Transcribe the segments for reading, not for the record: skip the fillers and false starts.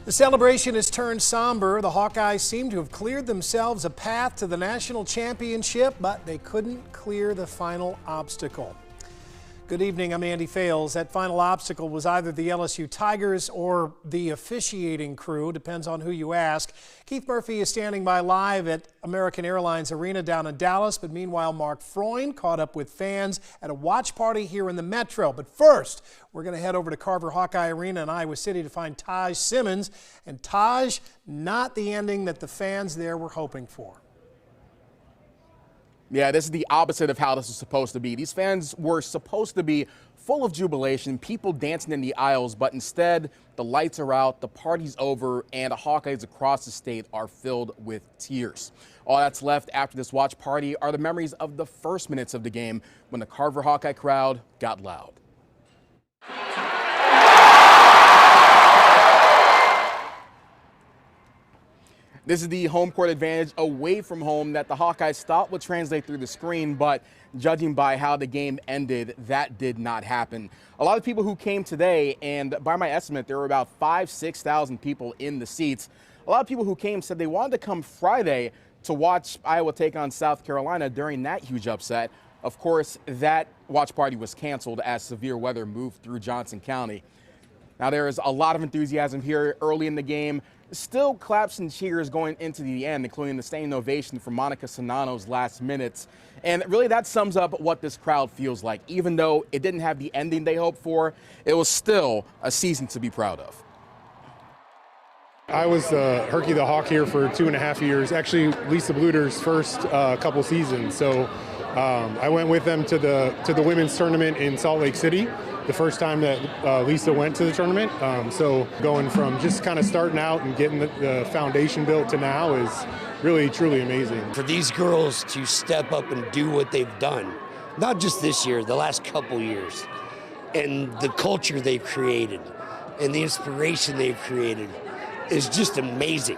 The celebration has turned somber. The Hawkeyes seem to have cleared themselves a path to the national championship, but they couldn't clear the final obstacle. Good evening, I'm Andy Fales. That final obstacle was either the LSU Tigers or the officiating crew, depends on who you ask. Keith Murphy is standing by live at American Airlines Arena down in Dallas, but meanwhile Mark Freund caught up with fans at a watch party here in the Metro. But first, we're going to head over to Carver Hawkeye Arena in Iowa City to find Taj Simmons. And Taj, not the ending that the fans there were hoping for. Yeah, this is the opposite of how this is supposed to be. These fans were supposed to be full of jubilation, people dancing in the aisles, but instead the lights are out, the party's over, and the Hawkeyes across the state are filled with tears. All that's left after this watch party are the memories of the first minutes of the game when the Carver Hawkeye crowd got loud. This is the home court advantage away from home that the Hawkeyes thought would translate through the screen, but judging by how the game ended, that did not happen. A lot of people who came today, and by my estimate, there were about 6,000 people in the seats. A lot of people who came said they wanted to come Friday to watch Iowa take on South Carolina during that huge upset. Of course, that watch party was canceled as severe weather moved through Johnson County. Now, there is a lot of enthusiasm here early in the game. Still claps and cheers going into the end, including the standing ovation for Monica Czinano's last minutes. And really that sums up what this crowd feels like. Even though it didn't have the ending they hoped for, it was still a season to be proud of. I was Herky the Hawk here for 2.5 years, actually Lisa Bluder's first couple seasons. So I went with them to the women's tournament in Salt Lake City, the first time that Lisa went to the tournament. So going from just kind of starting out and getting the foundation built to now is really, truly amazing. For these girls to step up and do what they've done, not just this year, the last couple years, and the culture they've created and the inspiration they've created is just amazing.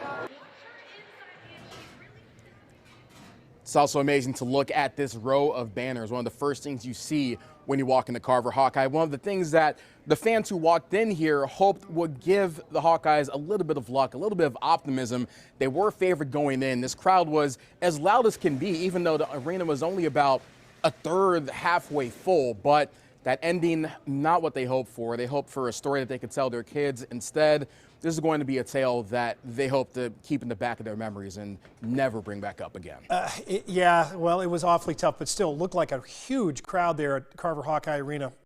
It's also amazing to look at this row of banners. One of the first things you see when you walk into Carver Hawkeye. One of the things that the fans who walked in here hoped would give the Hawkeyes a little bit of luck, a little bit of optimism. They were favored going in. This crowd was as loud as can be, even though the arena was only about a third, halfway full. But that ending, not what they hoped for. They hoped for a story that they could tell their kids. Instead, this is going to be a tale that they hope to keep in the back of their memories and never bring back up again. Yeah, well, it was awfully tough, but still looked like a huge crowd there at Carver Hawkeye Arena.